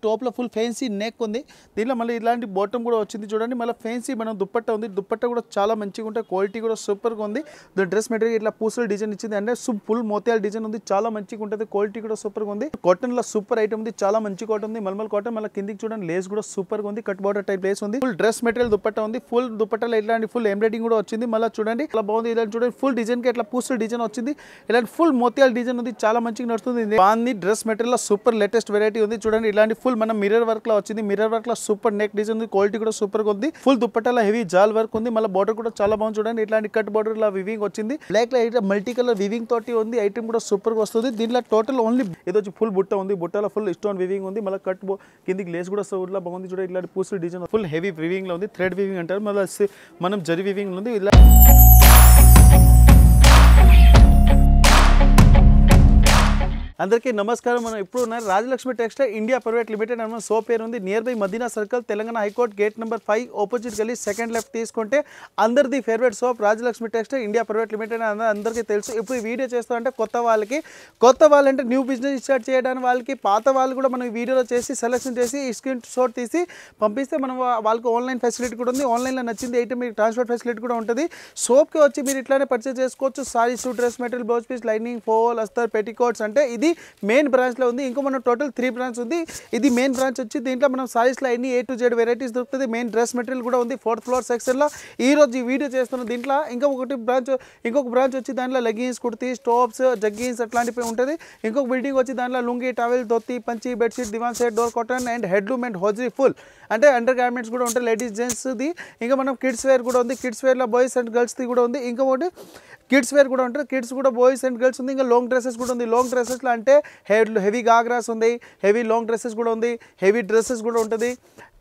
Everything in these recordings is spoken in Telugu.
టాప్ లో ఫుల్ ఫ్యాన్సీ నెక్ ఉంది దీనిలో మళ్ళీ ఇలాంటి బాటమ్ కూడా వచ్చింది చూడండి మళ్ళీ ఫ్యాన్సీ మనం దుపట్టా ఉంది దుపట్టా కూడా చాలా మంచిగా ఉంటుంది క్వాలిటీ కూడా సూపర్ గా ఉంది డ్రెస్ మెటీరియల్ ఇట్లా పూసల డిజైన్ ఇచ్చింది అంటే ఫుల్ మోతియాల డిజైన్ ఉంది చాలా మంచిగా ఉంటుంది క్వాలిటీ కూడా సూపర్ గా ఉంది కాటన్ లో సూపర్ ఐటమ్ ఉంది చాలా మంచి కాటన్ ఉంది మల్మల్ కాటన్ మళ్ళీ కిందికి చూడండి లేస్ కూడా సూపర్ గా ఉంది కట్ బార్డర్ టైప్ లేస్ ఉంది ఫుల్ డ్రెస్ మెటీరియల్ దుపట్టా ఉంది ఫుల్ దుపట్టాలో ఇలాంటి ఫుల్ ఎంబ్రాయిడింగ్ కూడా వచ్చింది మళ్ళీ చూడండి ఇలా బాగుంది ఇలాంటి చూడండి ఫుల్ డిజైన్ కి ఇట్లా పూసల డిజైన్ వచ్చింది ఇలాంటి ఫుల్ మోతియాల డిజైన్ ఉంది చాలా మంచిగా నడుస్తుంది బాగుంది dress material super latest variety ఉంది చూడండి ఇలాంటి ఫుల్ మనం మిర్రర్ వర్క్ లో వచ్చింది మిర్రర్ వర్క్ లో సూపర్ నెక్ డిజైన్ ఉంది క్వాలిటీ కూడా సూపర్ గా ఉంది ఫుల్ దుపట్టాలో హెవీ జాల్ వర్క్ ఉంది మళ్ళీ బార్డర్ కూడా చాలా బాగుంది చూడండి ఇట్లాంటి కట్ బార్డర్ లా వివింగ్ వచ్చింది బ్లాక్ లో మల్టీ కలర్ వివింగ్ తోటి ఉంది ఐటమ్ కూడా సూపర్ గా వస్తుంది దీంట్లో టోటల్ ఓన్లీ ఇది వచ్చి ఫుల్ బుట్ట ఉంది బుట్టలో ఫుల్ స్టోన్ వివింగ్ ఉంది మళ్ళీ కట్ కిందికి లేస్ కూడా సూపర్ లా బాగుంది చూడండి ఇట్లాంటి పూసల డిజైన్ ఫుల్ హెవీ వివింగ్ లో ఉంది థ్రెడ్ వివింగ్ అంటారు మళ్ళీ మనం జరీ వివింగ్ ఉంది ఇలా అందరికీ నమస్కారం మనం ఇప్పుడు ఉన్న Rajalakshmi textile India private limited అన్న సో పేరు ఉంది near by Madina circle Telangana high court gate number 5 opposite గల్లీ సెకండ్ లెఫ్ట్ తీసుకుంటే అందరిది favourite shop Rajalakshmi textile India private limited అందరికీ తెలుసు ఇప్పుడు ఈ వీడియో చేస్తా అంటే కొత్త వాళ్ళంటే న్యూ బిజినెస్ స్టార్ట్ చేయడానికి వాళ్ళకి పాత వాళ్ళు కూడా మనం ఈ వీడియోలో చేసి సెలెక్షన్ చేసి స్క్రీన్ షాట్ తీసి పంపిస్తే మనం వాళ్ళకి ఆన్లైన్ ఫెసిలిటీ కూడా ఉంది ఆన్లైన్లో నచ్చింది అయితే మీకు ట్రాన్స్పోర్ట్ ఫెసిలిటీ కూడా ఉంటుంది షాప్కి వచ్చి మీరు ఇట్లానే పర్చేస్ చేసుకోవచ్చు sarees dress material blouse piece lining fall అస్తర్ పెట్టికోట్స్ అంటే ఇది మెయిన్ బ్రాంచ్ లో ఉంది ఇంకో మనం టోటల్ 3 బ్రాంచ్ ఉంది ఇది మెయిన్ బ్రాంచ్ వచ్చి దీంట్లో మనం సారీస్ లో అన్ని A to Z వెరైటీస్ దొరుకుతుంది మెయిన్ డ్రెస్ మెటీరియల్ కూడా ఉంది 4th ఫ్లోర్ సెక్షన్ లో ఈ రోజు ఈ వీడియో చేస్తున్న దీంట్లో ఇంకొక బ్రాంచ్ వచ్చి దాంట్లో లెగ్గిన్స్ కుర్తీస్ టాప్స్ జగ్గిన్స్ అట్లాంటివి ఉంటుంది ఇంకొక బిల్డింగ్ వచ్చి దాంట్లో లుంగి టవల్ ధోతి పంచి bedsheet divan set door cotton and handloom and hosiery full అంటే అండర్ గార్మెంట్స్ కూడా ఉంటాయి లేడీస్ జెంట్స్ది ఇంకా మనం కిడ్స్ వేర్ కూడా ఉంది కిడ్స్ వేర్లో బాయ్స్ అండ్ గర్ల్స్ది కూడా ఉంది ఇంకొకటి కిడ్స్ వేర్ కూడా ఉంటుంది కిడ్స్ కూడా బాయ్స్ అండ్ గర్ల్స్ ఉంది ఇంకా లాంగ్ డ్రెస్సెస్ కూడా ఉంది లాంగ్ డ్రెస్సెస్లో అంటే హెవీ గాగ్రాస్ ఉంది హెవీ లాంగ్ డ్రెస్సెస్ కూడా ఉంది హెవీ డ్రెస్సెస్ కూడా ఉంటుంది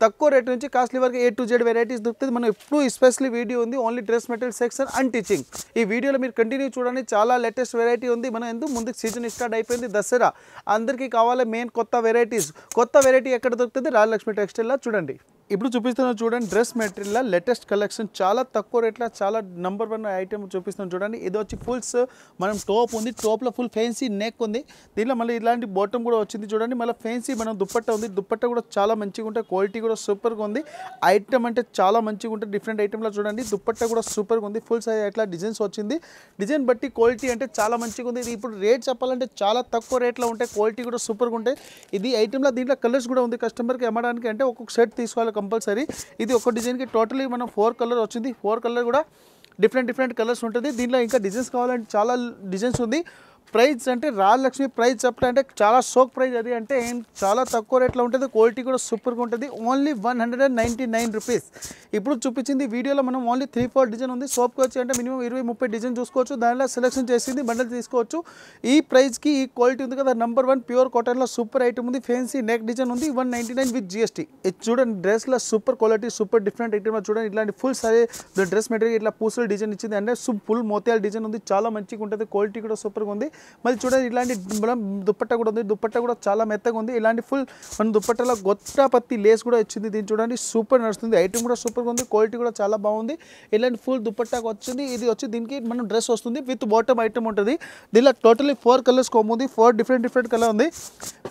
తక్కువ రేట్ నుంచి కాస్ట్లీ వరకు A to Z వెరైటీస్ దొరుకుతుంది మనం ఎప్పుడు ఎస్పెషల్లీ వీడియో ఉంది only dress material section and teaching ఈ వీడియోలో మీరు కంటిన్యూ చూడండి చాలా లేటెస్ట్ వెరైటీ ఉంది మనం ఎందుకు ముందుకు సీజన్ స్టార్ట్ అయిపోయింది దసరా అందరికీ కావాలి మెయిన్ కొత్త వెరైటీ ఎక్కడ దొరుకుతుంది రాజలక్ష్మి టెక్స్టైల్లో చూడండి ఇప్పుడు చూపిస్తున్నాను చూడండి డ్రెస్ మెటీరియల్ లేటెస్ట్ కలెక్షన్ చాలా తక్కువ రేట్లో చాలా నంబర్ 1 ఐటమ్ చూపిస్తున్నాను చూడండి ఇది వచ్చి ఫుల్స్ మనం టాప్ ఉంది టాప్లో ఫుల్ ఫ్యాన్సీ నెక్ ఉంది దీంట్లో మళ్ళీ ఇలాంటి బాటమ్ కూడా వచ్చింది చూడండి మళ్ళీ ఫ్యాన్సీ మనం దుపట్టా ఉంది దుపట్టా కూడా చాలా మంచిగా ఉంటుంది క్వాలిటీ కూడా సూపర్గా ఉంది ఐటమ్ అంటే చాలా మంచిగా ఉంటుంది డిఫరెంట్ ఐటమ్లో చూడండి దుపట్టా కూడా సూపర్గా ఉంది ఫుల్ సైజ్ అట్లా డిజైన్స్ వచ్చింది డిజైన్ బట్టి క్వాలిటీ అంటే చాలా మంచిగా ఉంది ఇది ఇప్పుడు రేట్ చెప్పాలంటే చాలా తక్కువ రేట్లో ఉంటాయి క్వాలిటీ కూడా సూపర్గా ఉంటాయి ఇది ఐటమ్లో దీంట్లో కలర్స్ కూడా ఉంది కస్టమర్కి అమ్మడానికి అంటే ఒక్కొక్క సెట్ తీసుకోవాలి కంపల్సరీ ఇది ఒక డిజైన్కి టోటలీ మనం 4 కలర్ వచ్చింది 4 కలర్ కూడా డిఫరెంట్ కలర్స్ ఉంటుంది దీంట్లో ఇంకా డిజైన్స్ కావాలంటే చాలా డిజైన్స్ ఉంది ప్రైస్ అంటే రాజలక్ష్మి ప్రైస్ చెప్పాలంటే చాలా షోక్ ప్రైస్ అది అంటే చాలా తక్కువ రేట్లో ఉంటుంది క్వాలిటీ కూడా సూపర్గా ఉంటుంది ఓన్లీ 199 రూపీస్ ఇప్పుడు చూపించింది వీడియోలో మనం ఓన్లీ 3-4 డిజైన్ ఉంది షాప్కి వచ్చి అంటే మినిమం 20-30 డిజైన్ చూసుకోవచ్చు దానిలో సెలెక్షన్ చేసింది బండల్ తీసుకోవచ్చు ఈ ప్రైస్కి ఈ క్వాలిటీ ఉంది కదా నెంబర్ 1 ప్యూర్ కాటన్లో సూపర్ ఐటమ్ ఉంది ఫ్యాన్సీ నెక్ డిజైన్ ఉంది 199 విత్ GST ఇది చూడండి డ్రెస్లో super quality super different item చూడండి ఇట్లాంటి ఫుల్ సారీ డ్రెస్ మెటీరియల్ ఇట్లా పూసల డిజైన్ ఇచ్చింది అంటే ఫుల్ మోతియాల డిజైన్ ఉంది చాలా మంచిగా ఉంటుంది క్వాలిటీ కూడా సూపర్గా ఉంది మళ్ళీ చూడండి ఇలాంటి దుపట్టా కూడా ఉంది దుపట్టా కూడా చాలా మెత్తగా ఉంది ఇలాంటి ఫుల్ మన దుపట్టాలో గొట్ట పత్తి లేస్ కూడా వచ్చింది దీన్ని చూడండి సూపర్ నడుస్తుంది ఐటమ్ కూడా సూపర్గా ఉంది క్వాలిటీ కూడా చాలా బాగుంది ఇలాంటి ఫుల్ దుపట్టాకు వచ్చింది ఇది వచ్చి దీనికి మనం డ్రెస్ వస్తుంది విత్ బాటమ్ ఐటమ్ ఉంటుంది దీనిలో టోటలీ 4 కలర్స్ కోమ్ ఉంది 4 డిఫరెంట్ కలర్ ఉంది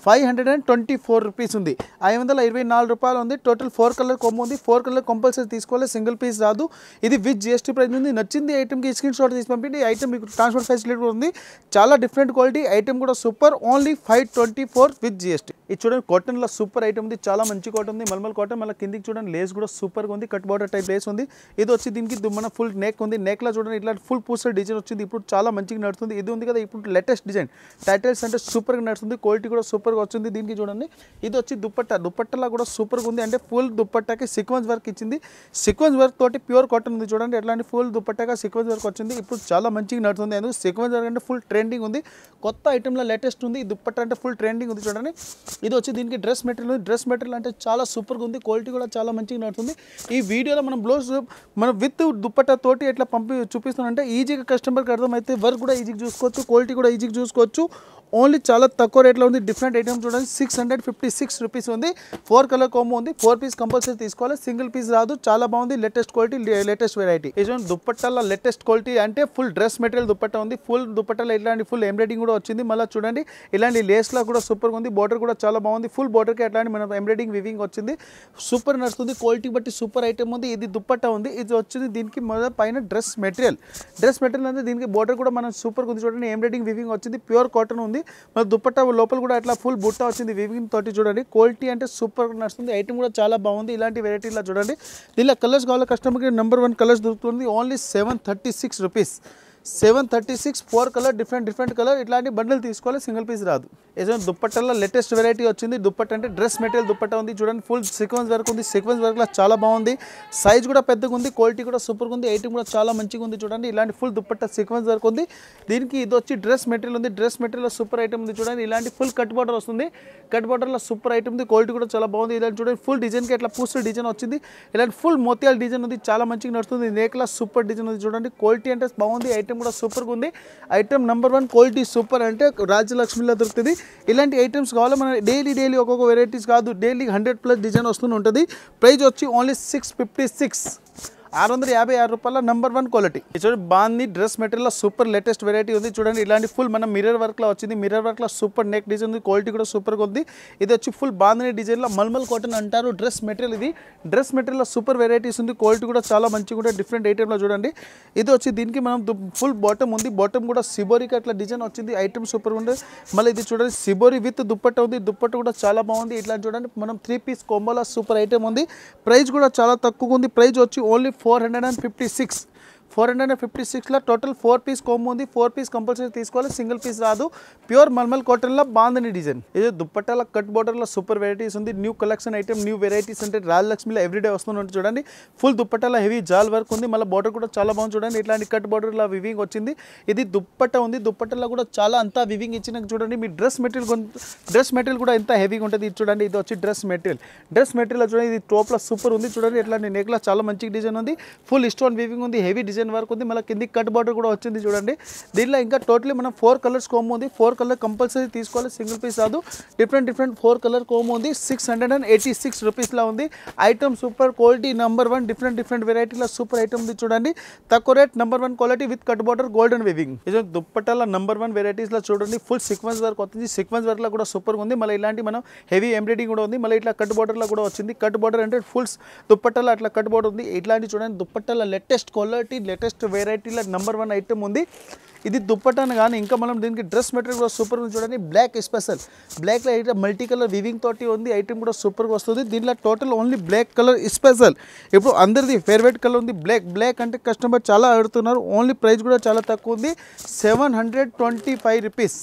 524 రూపీస్ ఉంది 524 రూపాయలు ఉంది టోటల్ 4 కలర్ కోమ్ ఉంది 4 కలర్ కంపల్సరీ తీసుకోవాలి సింగిల్ పీస్ రాదు ఇది విత్ GST ప్రైస్ ఉంది నచ్చింది ఐటమ్కి స్క్రీన్ షాట్ తీసి పంపిండి ఐటమ్ మీకు ట్రాన్స్పోర్ట్ ఫెసిలిటీ ఉంది చాలా డిఫరెంట్ క్వాలిటీ ఐటమ్ కూడా సూపర్ ఓన్లీ 524 విత్ GST ఇది చూడండి కాటన్లో సూపర్ ఐటమ్ ఉంది చాలా మంచి కాటన్ ఉంది మల్మల్ కాటన్ మళ్ళీ కిందికి చూడండి లేస్ కూడా సూపర్గా ఉంది కట్ బార్డర్ టైప్ లేస్ ఉంది ఇది వచ్చి దీనికి మన ఫుల్ నెక్ ఉంది నెక్లో చూడండి ఇట్లా ఫుల్ పూసర్ డిజైన్ వచ్చింది ఇప్పుడు చాలా మంచిగా నడుస్తుంది ఇది ఉంది కదా ఇప్పుడు లేటెస్ట్ డిజైన్ టైటిల్స్ అంటే సూపర్గా నడుస్తుంది క్వాలిటీ కూడా సూపర్గా వచ్చింది దీనికి చూడండి ఇది వచ్చి దుపట్టలా కూడా సూపర్గా ఉంది అంటే ఫుల్ దుపట్టాకి సీక్వెన్స్ వర్క్ ఇచ్చింది సీక్వెన్స్ వర్క్ తోటి ప్యూర్ కాటన్ ఉంది చూడండి ఎట్లాంటి ఫుల్ దుపట్టాగా సీక్వెన్స్ వర్క్ వచ్చింది ఇప్పుడు చాలా మంచిగా నడుస్తుంది ఎందుకు సీక్వెన్స్ వర్క్ అంటే ఫుల్ ట్రెండింగ్ ఉంది కొత్త ఐటమ్లో లేటెస్ట్ ఉంది ఈ దుపట్టా అంటే ఫుల్ ట్రెండింగ్ ఉంది చూడండి ఇది వచ్చి దీనికి డ్రెస్ మెటీరియల్ అంటే చాలా సూపర్గా ఉంది క్వాలిటీ కూడా చాలా మంచిగా నడుతుంది ఈ వీడియోలో మనం బ్లౌజ్ మనం విత్ దుపట్టా తోటి ఎట్లా చూపిస్తానంటే ఈజీగా కస్టమర్కి అర్థమైతే వర్క్ కూడా ఈజీగా చూసుకోవచ్చు క్వాలిటీ కూడా ఈజీగా చూసుకోవచ్చు ఓన్లీ చాలా తక్కువ రేట్లో ఉంది. డిఫరెంట్ ఐటమ్ చూడండి 656 రూపీస్ ఉంది. 4 కలర్ కాంబో ఉంది. 4 పీస్ కంపల్సరీ తీసుకోవాలి, సింగిల్ పీస్ రాదు. చాలా బాగుంది, లేటెస్ట్ క్వాలిటీ, లేటెస్ట్ వెరైటీ. ఇది చూడండి దుప్పట్టాల లేటెస్ట్ క్వాలిటీ అంటే ఫుల్ డ్రెస్ మెటీరియల్ దుప్పట్టా ఉంది. ఫుల్ దుప్పట్టాలో ఇలాంటి ఫుల్ ఎంబ్రాయిడింగ్ కూడా వచ్చింది. మళ్ళీ చూడండి ఇలాంటి లేస్లా కూడా సూపర్గా ఉంది. బార్డర్ కూడా చాలా బాగుంది. ఫుల్ బార్డర్కి అట్లాంటి మన ఎంబ్రాయిడింగ్ వివింగ్ వచ్చింది. సూపర్ నడుస్తుంది, క్వాలిటీ బట్టి సూపర్ ఐటమ్ ఉంది. ఇది దుప్పట్టా ఉంది. ఇది వచ్చింది దీనికి పైన డ్రెస్ మెటీరియల్ అంటే దీనికి బార్డర్ కూడా మనం సూపర్గా ఉంది. చూడండి ఎంబ్రాయిడింగ్ వివింగ్ వచ్చింది, ప్యూర్ కాటన్ ఉంది. మన దుప్పట్టా లోపల కూడా అట్లా ఫుల్ బుట్ట వచ్చింది వివింగ్ తోటి. చూడండి క్వాలిటీ అంటే సూపర్ నడుస్తుంది. ఐటమ్ కూడా చాలా బాగుంది. ఇలాంటి వెరైటీలా చూడండి. దీనిలో కలర్స్ కావాలి కస్టమర్కి, నెంబర్ 1 కలర్స్ దొరుకుతుంది. Only 736 rupees. 736 4 colour, different colour. ఇట్లాంటి బండిల్ తీసుకోవాలి, సింగిల్ పీస్ రాదు. ఏదో దుప్పట్టల్లో లేటెస్ట్ వెరైటీ వచ్చింది. దుప్పట్ట అంటే డ్రెస్ మెటీరియల్ దుప్పట్ట ఉంది. చూడండి ఫుల్ సీక్వెన్స్ వర్క్ ఉంది. సీక్వెన్స్ వర్క్లో చాలా బాగుంది. సైజ్ కూడా పెద్దగా ఉంది, క్వాలిటీ కూడా సూపర్గా ఉంది. ఐటమ్ కూడా చాలా మంచిగా ఉంది. చూడండి ఇలాంటి ఫుల్ దుప్పట్ట సీక్వెన్స్ వర్క్ ఉంది. దీనికి ఇది వచ్చి డ్రెస్ మెటీరియల్ ఉంది. డ్రెస్ మెటీరియల్ సూపర్ ఐటమ్ ఉంది. చూడండి ఇలాంటి ఫుల్ కట్ బార్డర్ వస్తుంది. కట్ బార్డర్లో సూపర్ ఐటమ్ ఉంది. క్వాలిటీ కూడా చాలా బాగుంది. ఇలాంటి చూడండి ఫుల్ డిజైన్కి అట్లా పూస్టర్ డిజైన్ వచ్చింది. ఇలాంటి ఫుల్ మోతియాల డిజైన్ ఉంది, చాలా మంచిగా నడుస్తుంది. నేక్లా సూపర్ డిజైన్ ఉంది. చూడండి క్వాలిటీ అంటే బాగుంది. ఐటమ్ కూడా సూపర్గా ఉంది. ఐటమ్ నెంబర్ 1 క్వాలిటీ సూపర్ అంటే రాజలక్ష్మిలో దొరుకుతుంది. ఇలాంటి ఐటమ్స్ కావాలి మన డైలీ ఒక్కొక్క వెరైటీస్ కాదు, డైలీ 100+ డిజైన్ వస్తూనే ఉంటుంది. ప్రైస్ వచ్చి ఓన్లీ 656 656 రూపాయల నెంబర్ 1 క్వాలిటీ. చూడండి బాగుంది. Dress material super latest variety ఉంది. చూడండి ఇలాంటి ఫుల్ మన మిర్రర్ వర్క్లో వచ్చింది. మిర్రర్ వర్క్లో సూపర్ నెక్ డిజైన్ ఉంది. క్వాలిటీ కూడా సూపర్గా ఉంది. ఇది వచ్చి ఫుల్ బాగుంది డిజైన్లో మల్మల్ కాటన్ అంటారు డ్రెస్ మెటీరియల్. ఇది డ్రెస్ మెటీరియల్ సూపర్ వెరైటీస్ ఉంది. క్వాలిటీ కూడా చాలా మంచిగా ఉంటుంది. డిఫరెంట్ ఐటెంలో చూడండి. ఇది వచ్చి దీనికి మనం ఫుల్ బాటమ్ ఉంది. బాటమ్ కూడా సిబోరికి అట్లా డిజైన్ వచ్చింది. ఐటమ్ సూపర్గా ఉంది. మళ్ళీ ఇది చూడండి సిబోరి విత్ దుప్పట్ట ఉంది. దుప్పట్ట కూడా చాలా బాగుంది. ఇట్లా చూడండి మనం 3 పీస్ కోంబోలో సూపర్ ఐటమ్ ఉంది. ప్రైస్ కూడా చాలా తక్కువ ఉంది. ప్రైస్ వచ్చి ఓన్లీ 456లో టోటల్ 4 పీస్ కోంబో ఉంది. 4 పీస్ కంపల్సరీ తీసుకోవాలి, సింగిల్ పీస్ రాదు. ప్యూర్ మల్మల్ కాటన్లో బాగుంది డిజైన్. ఇది దుప్పట్టాల కట్ బార్డర్లో సూపర్ వెరైటీస్ ఉంది. New collection item, new varieties అంటే రాజలక్ష్మిలో ఎవ్రీడే వస్తుందంటే చూడండి. ఫుల్ దుప్పట్టాల హెవీ జాల్ వర్క్ ఉంది. మళ్ళీ బార్డర్ కూడా చాలా బాగుంది. చూడండి ఇట్లాంటి కట్ బార్డర్లో వివింగ్ వచ్చింది. ఇది దుప్పట్ట ఉంది. దుప్పట్టలో కూడా చాలా అంతా వివింగ్ ఇచ్చిన చూడండి. మీ డ్రెస్ మెటీరియల్ కూడా ఎంత హెవీగా ఉంటుంది. ఇది చూడండి ఇది వచ్చి డ్రెస్ మెటీరియల్ చూడండి. ఇది టోప్లో సూపర్ ఉంది. చూడండి ఇట్లాంటి నెక్లో చాలా మంచి డిజైన్ ఉంది. ఫుల్ స్టోన్ వివింగ్ ఉంది. హెవీ డిజైన్ వర్క్ ఉంది. మళ్ళీ కింది కట్ బార్డర్ కూడా వచ్చింది. చూడండి దీనిలో ఇంకా టోటలీ మనం 4 కలర్స్ కోమో ఉంది. 4 కలర్ కంపల్సరీ తీసుకోవాలి, సింగిల్ పీస్ రాదు. డిఫరెంట్ 4 కలర్ కోమో ఉంది. 686 రూపీస్లో ఉంది. Item super quality number 1. Different వెరైటీలో సూపర్ ఐటమ్ ఉంది. చూడండి తక్కువ rate number 1 quality with cut border golden weaving. ఇది దుప్పట్టాల నెంబర్ 1 వెరైటీస్లో చూడండి. ఫుల్ సీక్వెన్స్ వర్క్ వచ్చింది. సీక్వెన్స్ వర్క్లో కూడా సూపర్గా ఉంది. మళ్ళీ ఇలాంటి మనం హెవీ ఎంబ్రాయిడింగ్ కూడా ఉంది. మళ్ళీ ఇట్లా కట్ బార్డర్లో కూడా వచ్చింది. కట్ బార్డర్ అంటే ఫుల్ దుప్పట్టాల అట్లా కట్ బార్డర్ ఉంది. ఇట్లాంటి చూడండి దుప్పట్టాల లేటెస్ట్ క్వాలిటీ, లేటెస్ట్ వెరైటీలో నెంబర్ 1 ఐటమ్ ఉంది. ఇది దుప్పట్టాను కానీ ఇంకా మనం దీనికి డ్రెస్ మెటీరియల్ కూడా సూపర్ ఉంది. చూడండి బ్లాక్ స్పెషల్, బ్లాక్లో ఐటమ్ మల్టీ కలర్ వివింగ్ తోటి ఉంది. ఐటమ్ కూడా సూపర్గా వస్తుంది. దీంట్లో total only black colour special. ఇప్పుడు అందరిది ఫేవరెట్ కలర్ ఉంది బ్లాక్ అంటే కస్టమర్ చాలా అడుగుతున్నారు. ఓన్లీ ప్రైస్ కూడా చాలా తక్కువ ఉంది. 725 రూపీస్.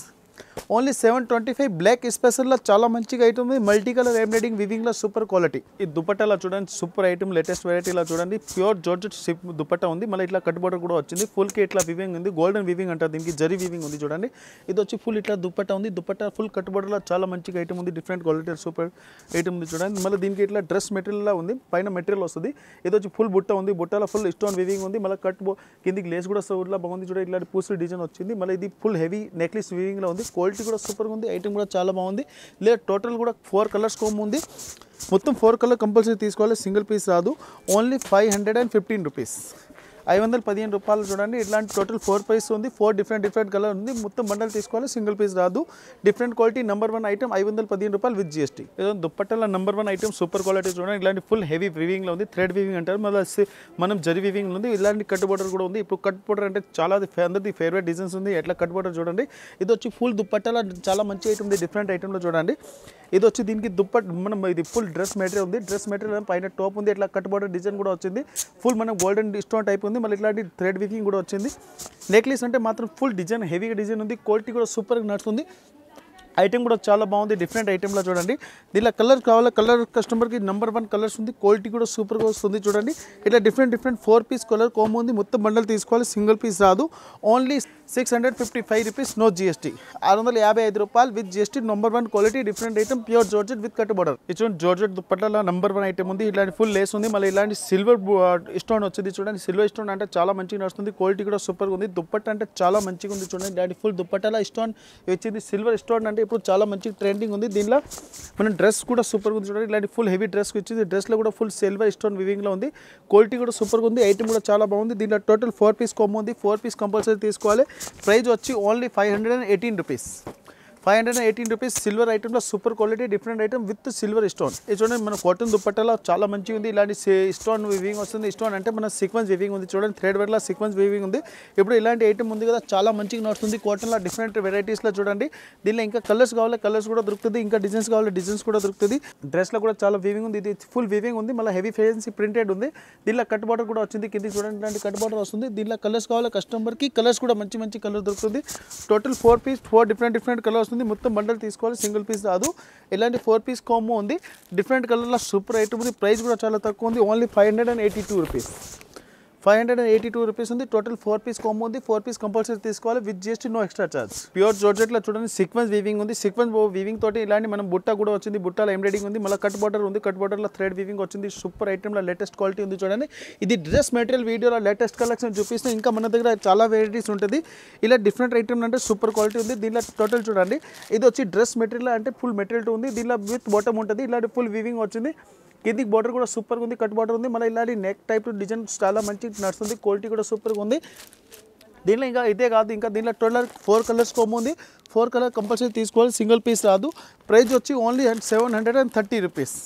ఓన్లీ 725 బ్లాక్ స్పెషల్లో చాలా మంచిగా ఐటమ్ ఉంది. మల్టీ కలర్ ఎంబ్రాయిడింగ్ వివింగ్లో సూపర్ క్వాలిటీ. ఈ దుప్పట్టాలో చూడండి సూపర్ ఐటమ్, లేటెస్ట్ వెరైటీలో చూడండి. ప్యూర్ జార్జెట్ దుప్పట్టా ఉంది. మళ్ళీ ఇట్లా కట్ బార్డర్ కూడా వచ్చింది. ఫుల్కి ఇట్లా వివింగ్ ఉంది. గోల్డెన్ వివింగ్ అంటారు దీనికి. జరీ వివింగ్ ఉంది. చూడండి ఇది వచ్చి ఫుల్ ఇట్లా దుప్పట్టా ఉంది. దుప్పట్టా ఫుల్ కట్ బార్డర్లో చాలా మంచిగా ఐటమ్ ఉంది. డిఫరెంట్ క్వాలిటీ సూపర్ ఐటమ్ ఉంది. చూడండి మళ్ళీ దీనికి ఇట్లా డ్రెస్ మెటీరియల్ ఉంది. పైన మెటీరియల్ వస్తుంది. ఇది వచ్చి ఫుల్ బుట్ట ఉంది. బుట్టలో ఫుల్ స్టోన్ వివింగ్ ఉంది. మళ్ళీ కిందికి లేస్ కూడా ఇట్లా బాగుంది. చూడండి ఇట్లాంటి పూసలు డిజైన్ వచ్చింది. మళ్ళీ ఇది ఫుల్ హెవీ నెక్లెస్ వివింగ్లో ఉంది. క్వాలిటీ కూడా సూపర్గా ఉంది. ఐటమ్ కూడా చాలా బాగుంది. లేదా టోటల్ కూడా 4 కలర్స్ కోమ్ ఉంది. మొత్తం 4 కలర్ కంపల్సరీ తీసుకోవాలి, సింగిల్ పీస్ రాదు. Only 515 rupees. 515 రూపాయలు. చూడండి ఇట్లాంటి టోటల్ 4 పీస్ ఉంది. 4 డిఫరెంట్ కలర్ ఉంది. మొత్తం బండల్ తీసుకోవాలి, సింగిల్ పీస్ రాదు. డిఫరెంట్ క్వాలిటీ నెంబర్ 1 ఐటమ్ 515 రూపాయలు విత్ GST. ఏదో దుప్పట్టల నెంబర్ 1 ఐటమ్ సూపర్ క్వాలిటీ. చూడండి ఇలాంటి ఫుల్ హెవీ వివింగ్లో ఉంది. థ్రెడ్ వివింగ్ అంటారు. మళ్ళీ మనం జరీ వివింగ్ ఉంది. ఇలాంటి కట్ బార్డర్ కూడా ఉంది. ఇప్పుడు కట్ బార్డర్ అంటే చాలా అందరిది ఫేవరెట్ డిజైన్స్ ఉంది. ఎట్లా కట్ బార్డర్ చూడండి. ఇది వచ్చి ఫుల్ దుప్పట్టల చాలా మంచి ఐటమ్ ఉంది. డిఫరెంట్ ఐటమ్లో చూడండి. ఇది వచ్చి దీనికి మనం ఇది ఫుల్ డ్రెస్ మెటీరియల్ ఉంది. డ్రెస్ మెటీరియల్ పైన టాప్ ఉంది. ఇట్లా కట్ బార్డర్ డిజైన్ కూడా వచ్చింది. ఫుల్ మనం గోల్డెన్ స్టోన్ టైప్ ఉంది. మళ్ళీ ఇట్లాంటి థ్రెడ్ వివింగ్ కూడా వచ్చింది. నెక్లెస్ అంటే మాత్రం ఫుల్ డిజైన్ హెవీగా డిజైన్ ఉంది. క్వాలిటీ కూడా సూపర్గా నడుస్తుంది. ఐటమ్ కూడా చాలా బాగుంది, డిఫరెంట్ ఐటెంలో చూడండి. దీనిలో కలర్ కావాలా, కలర్ కస్టమర్కి నెంబర్ 1 కలర్స్ ఉంది, క్వాలిటీ కూడా సూపర్గా వస్తుంది చూడండి. ఇట్లా డిఫరెంట్ 4 పీస్ కలర్ కాంబో ఉంది. మొత్తం బండల్ తీసుకోవాలి, సింగిల్ పీస్ రాదు. Only 655 rupees, no GST. 655 రూపాయలు with GST. Number 1 quality different item, pure georgette with cut border. చూడండి జార్జెట్ దుప్పట్ల నెంబర్ 1 ఐటమ్ ఉంది. ఇలాంటి ఫుల్ లేస్ ఉంది, మళ్ళీ ఇలాంటి సిల్వర్ స్టోన్ వచ్చింది చూడండి. సిల్వర్ స్టోన్ అంటే చాలా మంచిగా నడుస్తుంది, క్వాలిటీ కూడా సూపర్గా ఉంది. దుప్పట్ట అంటే చాలా మంచిగా ఉంది చూడండి. ఇలాంటి ఫుల్ దుప్పట్ల స్టోన్ వచ్చింది. సిల్వర్ స్టోన్ అంటే ఇప్పుడు చాలా మంచి ట్రెండింగ్ ఉంది. దీనిలో మన డ్రెస్ కూడా సూపర్గా ఉంది చూడండి. ఇలాంటి ఫుల్ హెవీ డ్రెస్ వచ్చింది. డ్రెస్లో కూడా ఫుల్ సిల్వర్ స్టోన్ వివింగ్లో ఉంది, క్వాలిటీ కూడా సూపర్గా ఉంది. ఐటమ్ కూడా చాలా బాగుంది. దీనిలో టోటల్ 4 పీస్ కాంబో ఉంది. 4 పీస్ కంపల్సరీ తీసుకోవాలి. ప్రైస్ వచ్చి ఓన్లీ 518 రూపీస్. 518 రూపీస్. సిల్వర్ ఐటమ్లో super quality different item with silver stone. ఇది చూడండి, మన కాటన్ దుప్పట్టలో చాలా మంచిగా ఉంది. ఇలాంటి స్టోన్ వివింగ్ వస్తుంది. స్టోన్ అంటే మన సీక్వెన్స్ వివింగ్ ఉంది చూడండి. థ్రెడ్ వర్క్లో సీక్వెన్స్ వివింగ్ ఉంది. ఇప్పుడు ఇలాంటి ఐటమ్ ఉంది కదా, చాలా మంచిగా నడుస్తుంది. కాటన్లో డిఫరెంట్ వెరైటీస్లో చూడండి. దీనిలో ఇంకా కలర్స్ కావాలి, కలర్స్ కూడా దొరుకుతుంది. ఇంకా డిజైన్స్ కావాలి, డిజైన్స్ కూడా దొరుకుతుంది. డ్రెస్లో కూడా చాలా వివింగ్ ఉంది. ఇది ఫుల్ వివింగ్ ఉంది, మళ్ళీ హెవీ ఫ్యాన్సీ ప్రింటెడ్ ఉంది. దీనిలో కట్ బార్డర్ కూడా వచ్చింది. కింద చూడండి, ఇలాంటి కట్ బార్డర్ వస్తుంది. దీనిలో కలర్స్ కావాలి కస్టమర్కి, కలర్స్ కూడా మంచి మంచి కలర్ దొరుకుతుంది. టోటల్ 4 పీస్, 4 డిఫరెంట్ కలర్ వస్తుంది. మొత్తం బండల్ తీసుకోవాలి, సింగిల్ పీస్ రాదు. ఇలాంటి 4 పీస్ కాంబో ఉంది. డిఫరెంట్ కలర్లో సూపర్ ఐటమ్ ఉంది. ప్రైస్ కూడా చాలా తక్కువ ఉంది, ఓన్లీ 582 రూపీస్. 582 రూపీస్ ఉంది. టోటల్ 4 పీస్ కాంబో ఉంది. 4 పీస్ కంపల్సరీ తీసుకోవాలి with GST, no extra charge. Pure జార్జెట్లో చూడండి, సీక్వెన్స్ వీవింగ్ ఉంది. సీక్వెన్స్ వీవింగ్ తోటి ఇలాంటి మనం బుట్ట కూడా వచ్చింది. బుట్టలో ఎంబ్రాయిడింగ్ ఉంది, మళ్ళీ కట్ బార్డర్ ఉంది. కట్ బార్డర్లో థ్రెడ్ వీవింగ్ వచ్చింది. సూపర్ ఐటమ్లో లేటెస్ట్ క్వాలిటీ ఉంది చూడండి. ఇది డ్రెస్ మెటీరియల్ వీడియోలో లేటెస్ట్ కలెక్షన్ చూపిస్తే ఇంకా మన దగ్గర చాలా వెరైటీస్ ఉంటుంది. ఇలా డిఫరెంట్ ఐటమ్ అంటే సూపర్ క్వాలిటీ ఉంది. దీనిలో టోటల్ చూడండి, ఇది వచ్చి డ్రెస్ మెటీరియల్ అంటే ఫుల్ మెటీరియల్ ఉంది. దీనిలో విత్ బాటమ్ ఉంటుంది. ఇలాంటి ఫుల్ వీవింగ్ వచ్చింది. కిందికి బార్డర్ కూడా సూపర్గా ఉంది, కట్ బార్డర్ ఉంది. మళ్ళీ ఇలాంటి నెక్ టైప్ డిజైన్ చాలా మంచి నడుస్తుంది. క్వాలిటీ కూడా సూపర్గా ఉంది. దీనిలో ఇంకా ఇదే కాదు, ఇంకా దీనిలో టోటల్ 4 కలర్స్ కాంబో ఉంది. 4 కలర్ కంపల్సరీ తీసుకోవాలి, సింగిల్ పీస్ రాదు. ప్రైస్ వచ్చి ఓన్లీ 730 రూపీస్.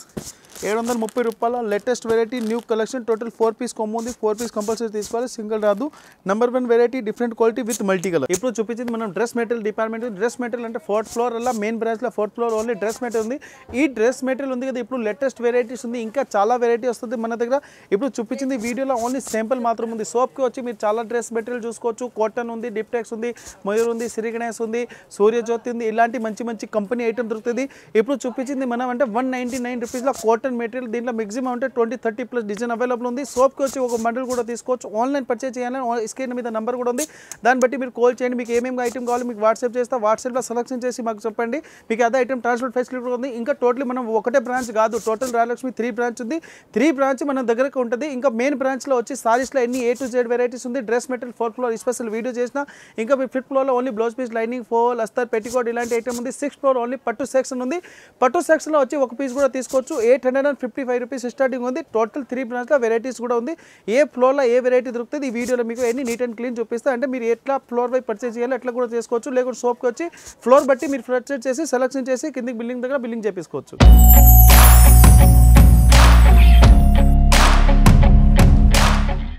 730 రూపాయల latest variety, new collection. Total 4 piece combo ఉంది. 4 పీస్ కంపల్సరీ తీసుకోవాలి, సింగిల్ రాదు. Number 1 variety, different quality with multi colour. ఇప్పుడు చూపించింది మనం dress material department. Dress material అంటే 4th ఫ్లోర్ అలా మెయిన్ బ్రాంచ్లో 4th floor only dress material ఉంది. ఈ డ్రెస్ మెటీరియల్ ఉంది కదా, ఇప్పుడు లేటెస్ట్ వెరైటీస్ ఉంది. ఇంకా చాలా వెరైటీ వస్తుంది మన దగ్గర. ఇప్పుడు చూపించింది వీడియోలో ఓన్లీ శాంపుల్ మాత్రం ఉంది. సోప్కి వచ్చి మీరు చాలా డ్రెస్ మెటీరియల్ చూసుకోవచ్చు. కాటన్ ఉంది, డిప్టెక్స్ ఉంది, మయూర్ ఉంది, శ్రీ గణేష్ ఉంది, సూర్యజ్యోతి ఉంది. ఇలాంటి మంచి మంచి కంపెనీ ఐటమ్ దొరుకుతుంది. ఇప్పుడు చూపించింది మనం అంటే 199 రూపీస్లో కాటన్ మెటీరియల్. దీంట్లో మ్యాక్సిమం అంటే 20-30 ప్లస్ డిజైన్ అవైలబుల్ ఉంది. సోప్కి వచ్చి ఒక బండిల్ కూడా తీసుకోవచ్చు. ఆన్లైన్ పర్చేజ్ చేయాలని స్క్రీన్ మీద నెంబర్ కూడా ఉంది. దాన్ని బట్టి మీరు కాల్ చేయండి. మీకు ఏమేమి ఐటమ్ కావాలి మీకు వాట్సాప్ చేస్తా. వాట్సాప్లో సెలెక్షన్ చేసి మాకు చెప్పండి. మీకు అదే ఐటమ్ ట్రాన్స్పోర్ట్ ఫెసిలిటీ కూడా ఉంది. ఇంకా టోటల్ మనం ఒకటే బ్రాంచ్ కాదు, టోటల్ రాయలక్ష్మి 3 బ్రాంచ్ ఉంది. 3 బ్రాంచ్ మన దగ్గరకు ఉంటుంది. ఇంకా మెయిన్ బ్రాంచ్లో వచ్చి సారీస్లో ఎన్ని A to Z వెరైటీస్ ఉంది. Dress material 4th floor special video చేసిన. ఇంకా మీ 5th ఫ్లోర్లో only blouse piece, lining, fall, అస్తర్, పెట్టికోట్ ఇలాంటి ఐటమ్ ఉంది. 6th ఫ్లోర్ ఓన్లీ పట్టు సెక్షన్ ఉంది. పట్టు సెక్షన్లో వచ్చి ఒక పీస్ కూడా తీసుకోవచ్చు. 855 రూపీస్ స్టార్టింగ్ ఉంది. టోటల్ 3 బ్రాంచ్లో వెరైటీస్ కూడా ఉంది. ఏ ఫ్లోర్లో ఏ వెరైటీ దొరుకుతుంది ఈ వీడియోలో మీకు ఎన్ని నీట్ అండ్ క్లీన్ చూపిస్తా. అంటే మీరు ఎట్లా ఫ్లోర్ బై పర్చేజ్ చేయాలి ఎట్లా కూడా చేసుకోవచ్చు. లేకుంటే షాప్కి వచ్చి ఫ్లోర్ బట్టి మీరు పర్చేజ్ చేసి సెలెక్షన్ చేసి కిందికి బిల్డింగ్ దగ్గర బిల్లింగ్ చేపించుకోవచ్చు.